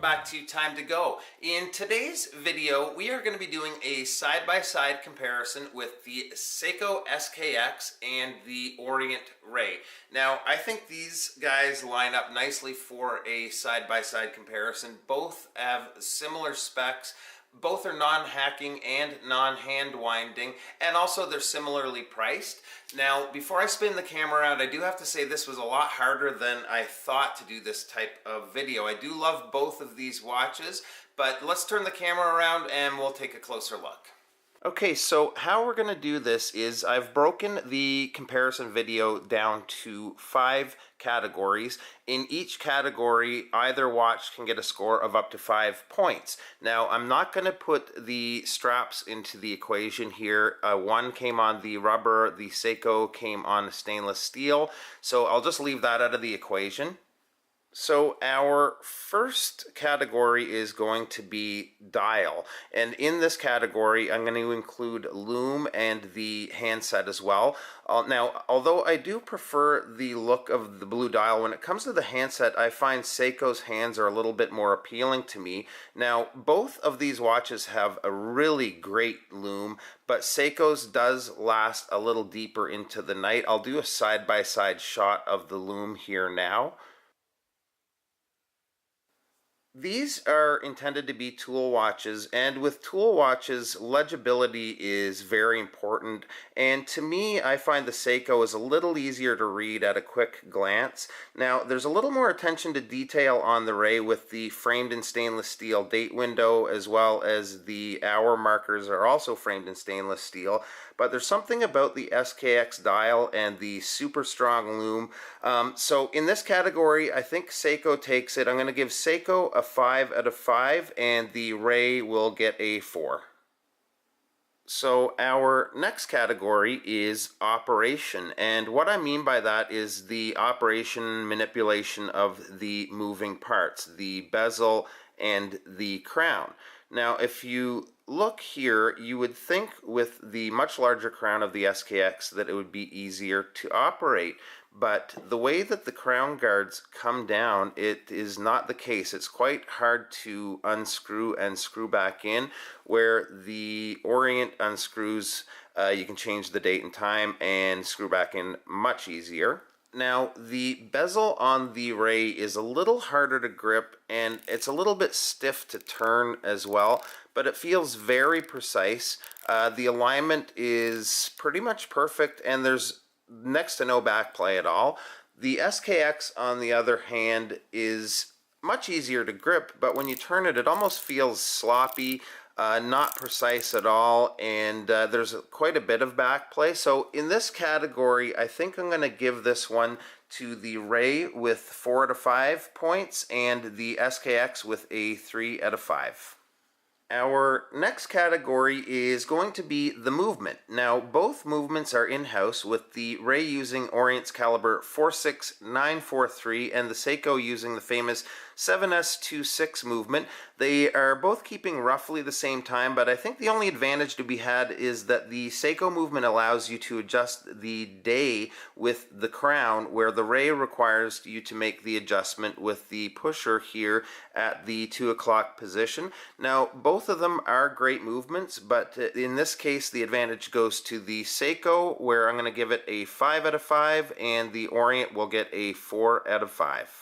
back to Time to Go. In today's video, we are going to be doing a side-by-side comparison with the Seiko SKX and the Orient Ray. Now, I think these guys line up nicely for a side-by-side comparison. Both have similar specs. Both are non-hacking and non-hand winding, and also they're similarly priced. Now, before I spin the camera around, I do have to say this was a lot harder than I thought to do this type of video. I do love both of these watches, but let's turn the camera around and we'll take a closer look. Okay, so how we're going to do this is I've broken the comparison video down to 5 categories. In each category, either watch can get a score of up to 5 points. Now, I'm not going to put the straps into the equation here. One came on the rubber, the Seiko came on stainless steel, so I'll just leave that out of the equation. So our first category is going to be dial, and in this category I'm going to include loom and the handset as well. Now, although I do prefer the look of the blue dial, when it comes to the handset I find Seiko's hands are a little bit more appealing to me. Now, both of these watches have a really great loom, but Seiko's does last a little deeper into the night. I'll do a side-by-side shot of the loom here now. These are intended to be tool watches, and with tool watches, legibility is very important, and to me, I find the Seiko is a little easier to read at a quick glance. Now, there's a little more attention to detail on the Ray with the framed in stainless steel date window, as well as the hour markers are also framed in stainless steel, but there's something about the SKX dial and the super strong loom. So in this category, I think Seiko takes it. I'm going to give Seiko a 5 out of 5, and the Ray will get a 4. So our next category is operation, and what I mean by that is the operation manipulation of the moving parts, the bezel and the crown. Now, if you look here, you would think with the much larger crown of the SKX that it would be easier to operate, but the way that the crown guards come down, it is not the case. It's quite hard to unscrew and screw back in, where the Orient unscrews, you can change the date and time and screw back in much easier. Now, the bezel on the Ray is a little harder to grip, and it's a little bit stiff to turn as well, but it feels very precise. The alignment is pretty much perfect, and there's next to no back play at all. The SKX, on the other hand, is much easier to grip, but when you turn it, it almost feels sloppy. Not precise at all, and there's quite a bit of back play. So in this category, I think I'm going to give this one to the Ray with 4 out of 5 points and the SKX with a 3 out of 5. Our next category is going to be the movement. Now, both movements are in-house, with the Ray using Orient's caliber 46943 and the Seiko using the famous 7S26 movement. They are both keeping roughly the same time, but I think the only advantage to be had is that the Seiko movement allows you to adjust the day with the crown, where the Ray requires you to make the adjustment with the pusher here at the 2 o'clock position. Now, both of them are great movements, but in this case, the advantage goes to the Seiko, where I'm going to give it a 5 out of 5, and the Orient will get a 4 out of 5.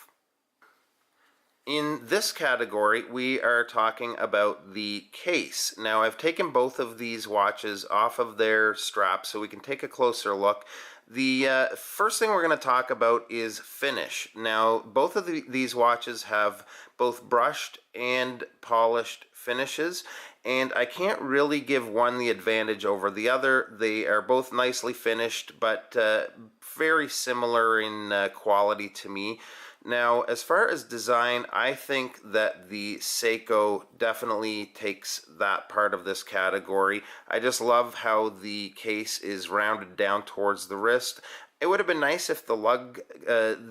In this category, we are talking about the case. Now, I've taken both of these watches off of their straps so we can take a closer look. The first thing we're going to talk about is finish. Now, both of these watches have both brushed and polished finishes, and I can't really give one the advantage over the other. They are both nicely finished, but very similar in quality to me. Now, as far as design, I think that the Seiko definitely takes that part of this category. I just love how the case is rounded down towards the wrist. It would have been nice if the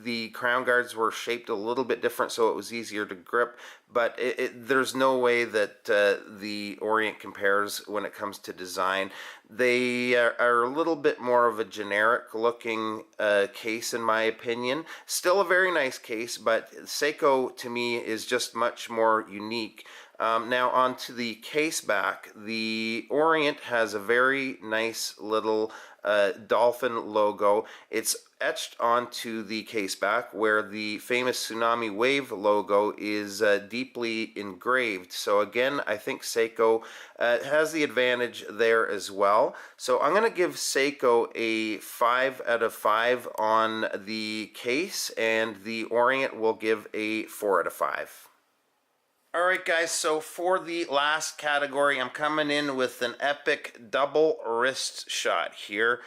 the crown guards were shaped a little bit different so it was easier to grip, but there's no way that the Orient compares when it comes to design. They are a little bit more of a generic looking case in my opinion. Still a very nice case, but Seiko to me is just much more unique. Now onto the case back. The Orient has a very nice little dolphin logo. It's etched onto the case back where the famous tsunami wave logo is deeply engraved. So again, I think Seiko has the advantage there as well. So I'm going to give Seiko a 5 out of 5 on the case, and the Orient will give a 4 out of 5. Alright guys, so for the last category, I'm coming in with an epic double wrist shot here.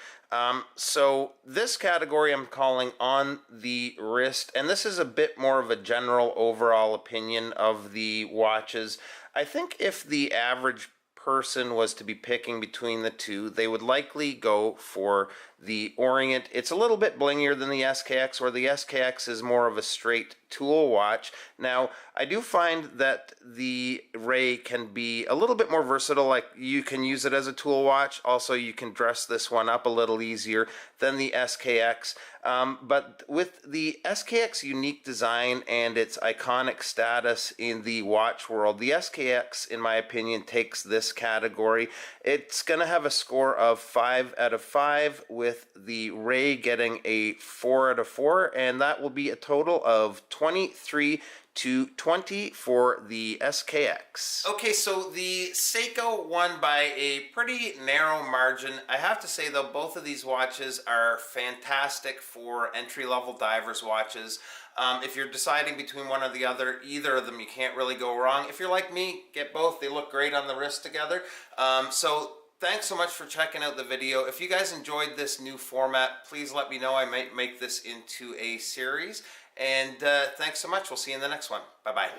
So this category I'm calling on the wrist, and this is a bit more of a general overall opinion of the watches. I think if the average person was to be picking between the two, they would likely go for the Orient. It's a little bit blingier than the SKX, where the SKX is more of a straight tool watch. Now, I do find that the Ray can be a little bit more versatile. Like, you can use it as a tool watch. Also, you can dress this one up a little easier than the SKX. But with the SKX unique design and its iconic status in the watch world, the SKX, in my opinion, takes this category. It's going to have a score of 5 out of 5, with the Ray getting a 4 out of 4, and that will be a total of 23 to 20 for the SKX. Okay, so the Seiko won by a pretty narrow margin. I have to say though, both of these watches are fantastic for entry-level divers watches. If you're deciding between one or the other, either of them, you can't really go wrong. If you're like me, get both. They look great on the wrist together. So thanks so much for checking out the video. If you guys enjoyed this new format, please let me know. I might make this into a series. And thanks so much. We'll see you in the next one. Bye-bye.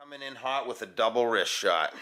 Coming in hot with a double wrist shot.